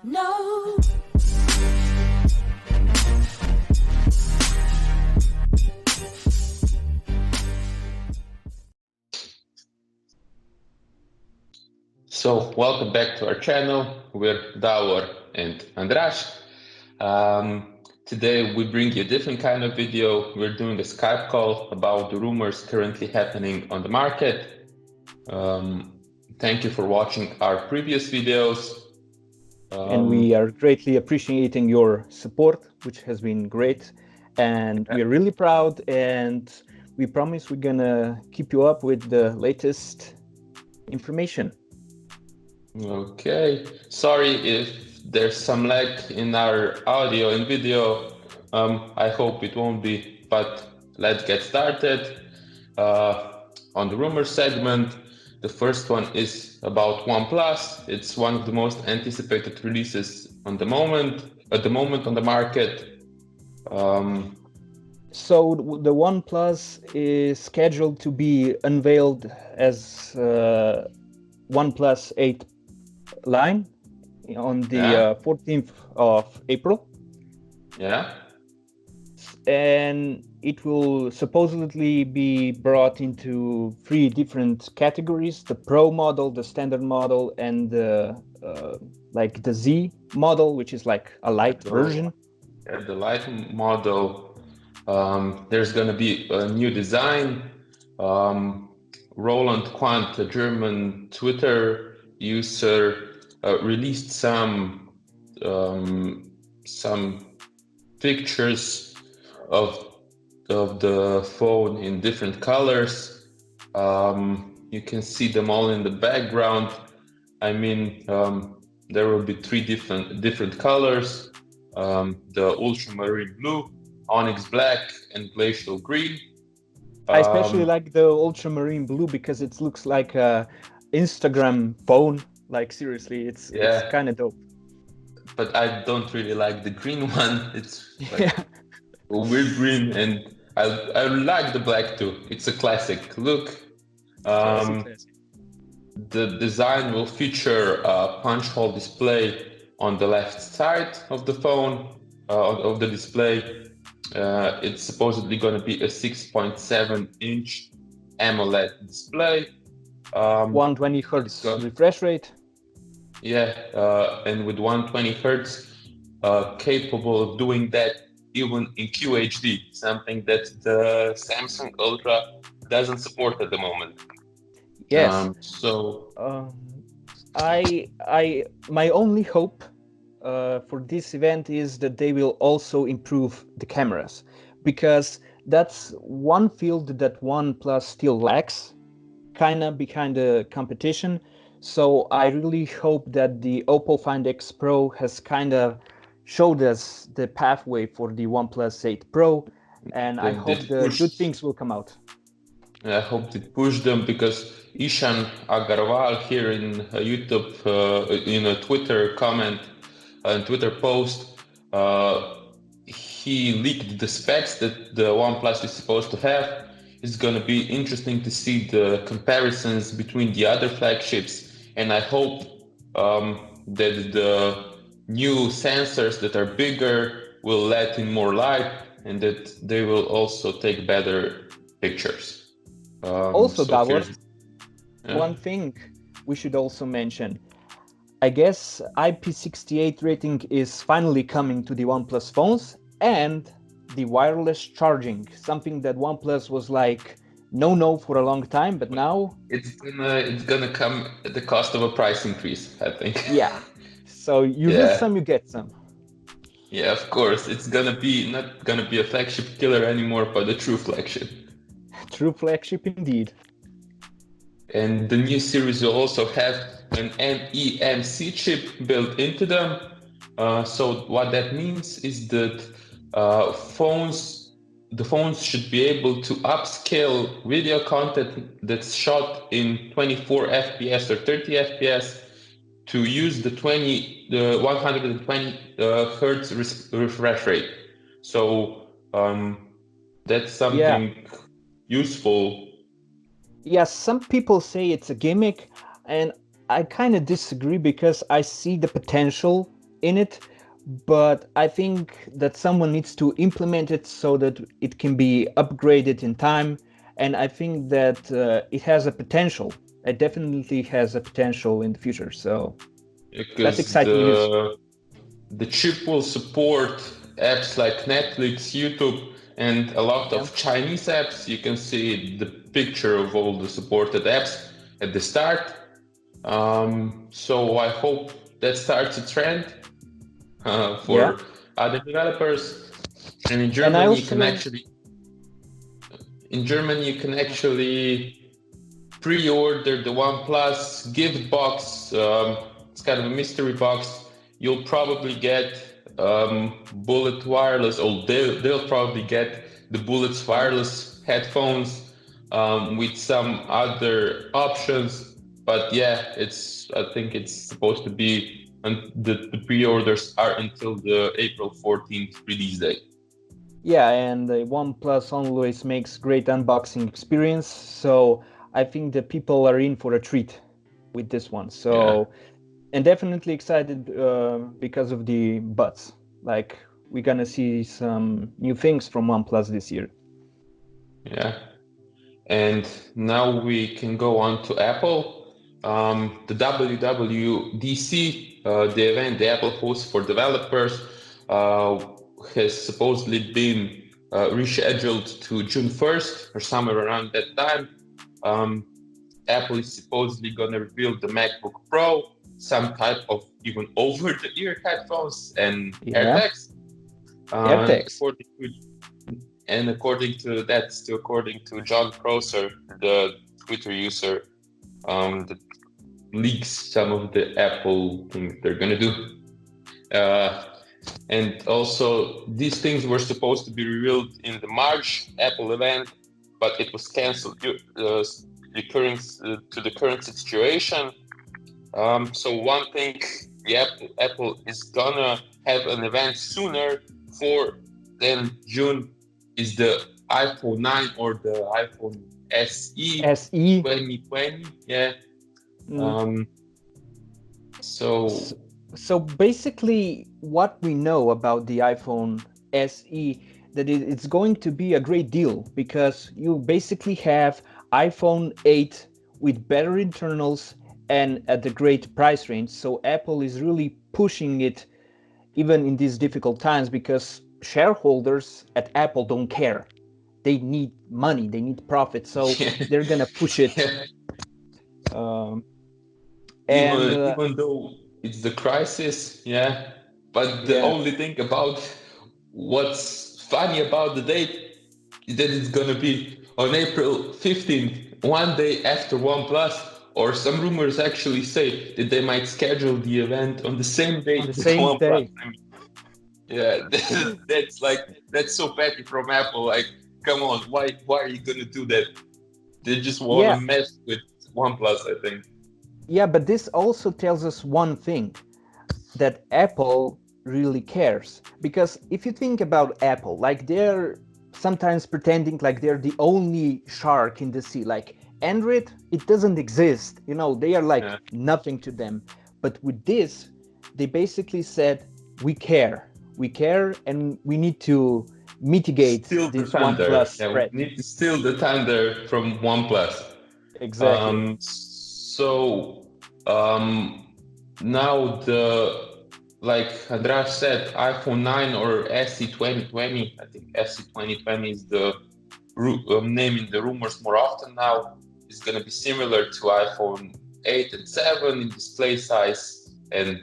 No. So, welcome back to our channel. We're Davor and Andras. Today we bring you a different kind of video. We're doing a Skype call about the rumors currently happening on the market. Thank you for watching our previous videos. And we are greatly appreciating your support, which has been great. And we are really proud, and we promise we're gonna keep you up with the latest information. Okay, sorry if there's some lag in our audio and video. I hope it won't be, but let's get started. On the rumor segment, the first one is about OnePlus. It's one of the most anticipated releases at the moment on the market. So the OnePlus is scheduled to be unveiled as OnePlus 8 line on the 14th of April. Yeah. And it will supposedly be brought into 3 different categories: the Pro model, the standard model, and the like the Z model, which is like a light version. Yeah, the light model. There's gonna be a new design. Roland Quant, a German Twitter user, released some pictures of the phone in different colors. You can see them all in the background. I mean, there will be 3 different colors: the ultramarine blue, onyx black, and glacial green. I especially like the ultramarine blue because it looks like a Instagram phone. Like seriously, it's kind of dope. But I don't really like the green one. It's like a weird green, and I like the black too. It's a classic look. The design will feature a punch hole display on the left side of the phone, of the display. It's supposedly going to be a 6.7-inch AMOLED display. 120 hertz refresh rate. Yeah, and with 120 hertz, capable of doing that even in QHD, something that the Samsung Ultra doesn't support at the moment. Yes. My only hope for this event is that they will also improve the cameras, because that's one field that OnePlus still lacks, kind of behind the competition. So I really hope that the Oppo Find X Pro has kind of showed us the pathway for the OnePlus 8 Pro, and I hope the good things will come out. I hope they push them, because Ishan Agarwal here in YouTube, in a Twitter comment, and Twitter post, he leaked the specs that the OnePlus is supposed to have. It's going to be interesting to see the comparisons between the other flagships, and I hope that the new sensors that are bigger will let in more light, and that they will also take better pictures. Also, Davor, one thing we should also mention, I guess IP68 rating is finally coming to the OnePlus phones, and the wireless charging, something that OnePlus was like no for a long time, but now it's gonna come at the cost of a price increase, I think. Yeah, so you lose some, you get some. Yeah, of course. It's not gonna be a flagship killer anymore, but a true flagship. True flagship indeed. And the new series will also have an MEMC chip built into them. So what that means is that the phones should be able to upscale video content that's shot in 24 FPS or 30 FPS to use the 120 hertz refresh rate. So that's something useful. Yes, some people say it's a gimmick, and I kind of disagree, because I see the potential in it, but I think that someone needs to implement it so that it can be upgraded in time. And I think that it has a potential. It definitely has a potential in the future. So that's because exciting news. the chip will support apps like Netflix, YouTube, and a lot Yeah. of Chinese apps. You can see the picture of all the supported apps at the start. So I hope that starts a trend Yeah. for other developers. And And I also, in Germany you can actually pre-order the OnePlus gift box. It's kind of a mystery box. You'll probably get Bullet wireless, or they'll probably get the Bullet's yeah. wireless headphones with some other options. But yeah, I think it's supposed to be, and the pre-orders are until the April 14th release date. Yeah, and the OnePlus always makes great unboxing experience. So I think that people are in for a treat with this one. Yeah, So, and definitely excited because of the buds. Like we're gonna see some new things from OnePlus this year. yeah. And now we can go on to Apple. The WWDC, the event the Apple hosts for developers, uh, has supposedly been rescheduled to June 1st or somewhere around that time. Um, Apple is supposedly going to reveal the MacBook Pro, some type of even over-the-ear headphones and Yeah, AirTags. AirTags. According to John Prosser, the Twitter user, that leaks some of the Apple things they're gonna do. And also, these things were supposed to be revealed in the March Apple event, but it was canceled to the current situation. So one thing, Apple is gonna have an event sooner for than June is the iPhone 9 or the iPhone SE SE. 2020. Yeah. Mm. Um, So, so so basically, what we know about the iPhone SE, that it's going to be a great deal because you basically have iPhone 8 with better internals and at the great price range. So Apple is really pushing it even in these difficult times because shareholders at Apple don't care. They need money, they need profit, so yeah, they're gonna push it. yeah. Um, and Even though it's the crisis, yeah. But the yeah, only thing about what's funny about the date is that it's gonna be on April 15th, one day after OnePlus, or some rumors actually say that they might schedule the event on the same on date the that same OnePlus. day. I mean, yeah, that's so petty from Apple. Like, come on, why are you gonna do that? They just want to Yeah, mess with OnePlus, I think. yeah, but this also tells us one thing, that Apple really cares. Because if you think about Apple, like they're sometimes pretending like they're the only shark in the sea. Like Android, it doesn't exist. You know, they are like Yeah. nothing to them. But with this, they basically said, we care, and we need to mitigate Steal the this thunder. OnePlus Yeah, we threat. need to steal the thunder from OnePlus. Exactly. So now like Andras said, iPhone 9 or SE 2020. I think SE 2020 is the name in the rumors more often now. Is going to be similar to iPhone 8 and 7 in display size and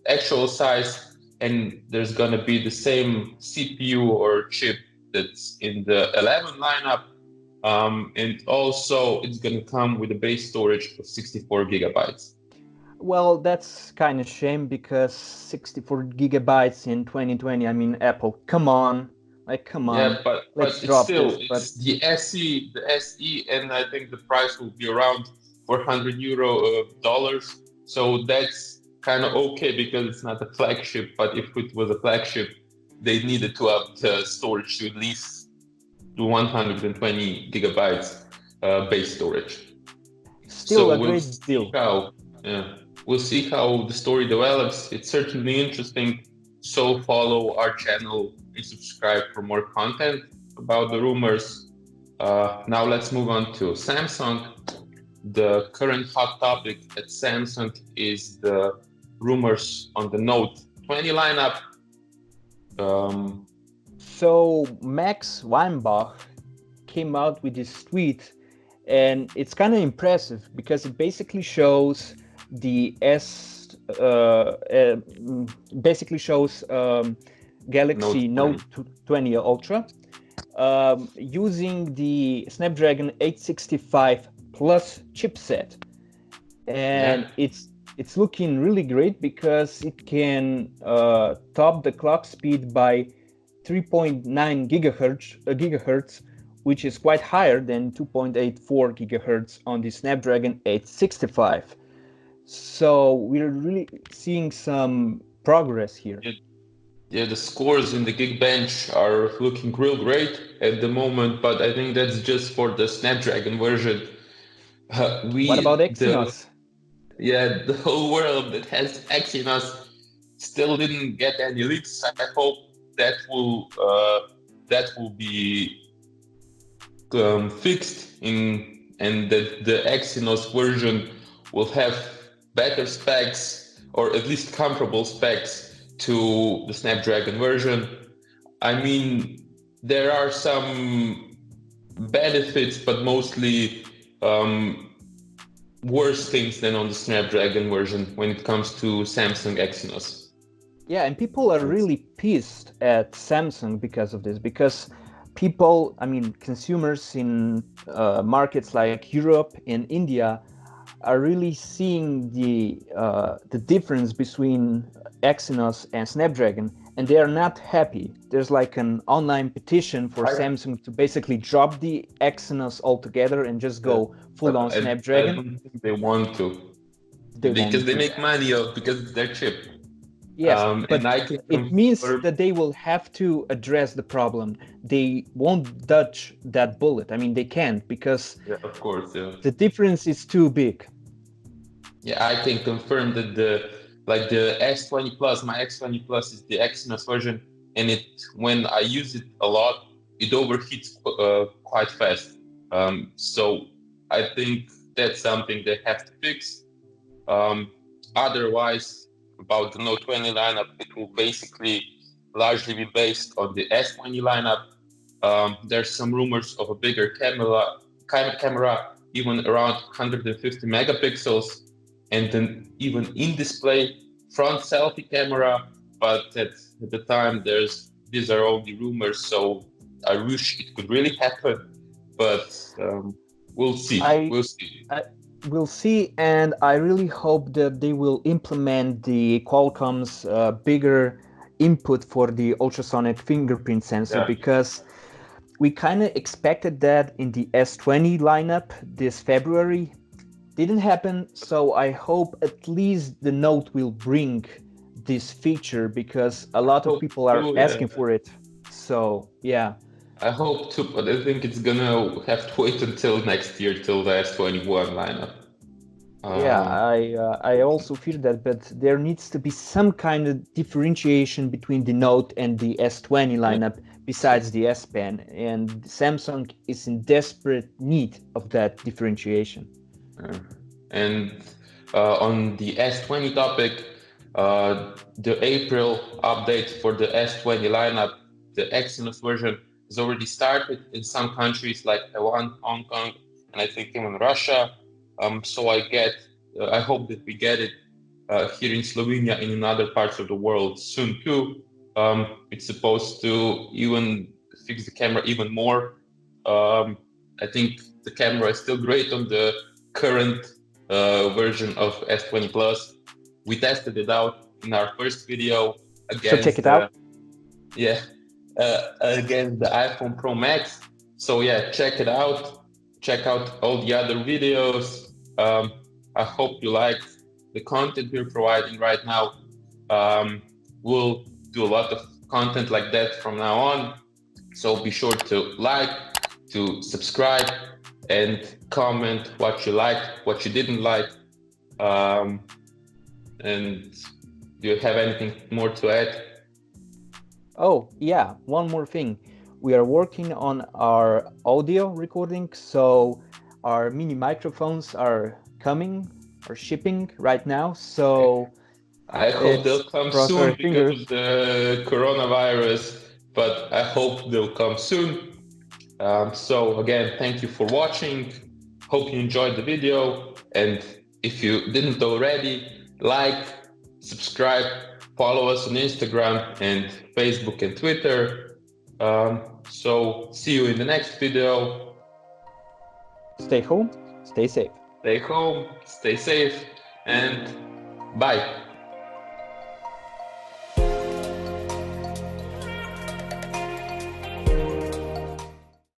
actual size, and there's going to be the same CPU or chip that's in the 11 lineup. And also, it's going to come with a base storage of 64 gigabytes. Well, that's kind of shame because 64 gigabytes in 2020. I mean, Apple, come on, like, come Yeah, on, but let's drop this. But it's the SE, and I think the price will be around 400 euro dollars. So that's kind of okay because it's not a flagship. But if it was a flagship, they needed to up the storage to at least 120 gigabytes base storage. still So a we'll great see deal. how. Yeah. we'll see how the story develops. It's certainly interesting. So follow our channel and subscribe for more content about the rumors. Now let's move on to Samsung. The current hot topic at Samsung is the rumors on the Note 20 lineup. So Max Weinbach came out with this tweet, and it's kind of impressive because it basically shows the Galaxy Note 20 Ultra using the Snapdragon 865 Plus chipset, and it's looking really great because it can top the clock speed by 3.9 gigahertz, which is quite higher than 2.84 gigahertz on the Snapdragon 865. So we're really seeing some progress here. Yeah, the scores in the Geekbench are looking real great at the moment, but I think that's just for the Snapdragon version. What about Exynos? The whole world that has Exynos still didn't get any leaks. I hope that will be fixed and that the Exynos version will have better specs, or at least comparable specs to the Snapdragon version. I mean, there are some benefits, but mostly worse things than on the Snapdragon version when it comes to Samsung Exynos. Yeah, and people are really pissed at Samsung because of this, because consumers in markets like Europe and India are really seeing the difference between Exynos and Snapdragon, and they are not happy. There's like an online petition for Samsung to basically drop the Exynos altogether and just go full on Snapdragon. I don't think they want to, because they make money because it's their chip. Yes, but it means that they will have to address the problem. They won't dodge that bullet. I mean, they can't, because of course, the difference is too big. Yeah, I can confirm that the S20 Plus, my X20 Plus is the Exynos version, and when I use it a lot, it overheats quite fast. So I think that's something they have to fix. Otherwise, about the Note 20 lineup, it will basically largely be based on the S20 lineup. There's some rumors of a bigger camera, even around 150 megapixels, and then even in-display front selfie camera. But at the time, these are only rumors, so I wish it could really happen. But we'll see. We'll see, and I really hope that they will implement the Qualcomm's bigger input for the ultrasonic fingerprint sensor, because we kind of expected that in the S20 lineup this February. Didn't happen, so I hope at least the Note will bring this feature, because a lot of people are asking for it. So yeah, I hope too, but I think it's gonna have to wait until next year, till the S21 lineup. I also fear that, but there needs to be some kind of differentiation between the Note and the S20 lineup besides the S Pen, and Samsung is in desperate need of that differentiation. And on the S20 topic, the April update for the S20 lineup, the Exynos version, has already started in some countries like Taiwan, Hong Kong, and I think even Russia. So I hope that we get it here in Slovenia and in other parts of the world soon too. It's supposed to even fix the camera even more. I think the camera is still great on the current version of S20 Plus. We tested it out in our first video against, so check it out. Against the iPhone Pro Max. So yeah, check it out. Check out all the other videos. I hope you liked the content we're providing right now. We'll do a lot of content like that from now on. So be sure to like, to subscribe, and comment what you liked, what you didn't like. And do you have anything more to add? Oh, yeah, one more thing. We are working on our audio recording, so our mini microphones are coming or shipping right now. So I hope it's they'll come cross our soon because fingers. of the coronavirus, but I hope they'll come soon. So again, thank you for watching. Hope you enjoyed the video. And if you didn't already, like, subscribe, follow us on Instagram and Facebook and Twitter. So see you in the next video. Stay home, stay safe. Stay home, stay safe, and bye.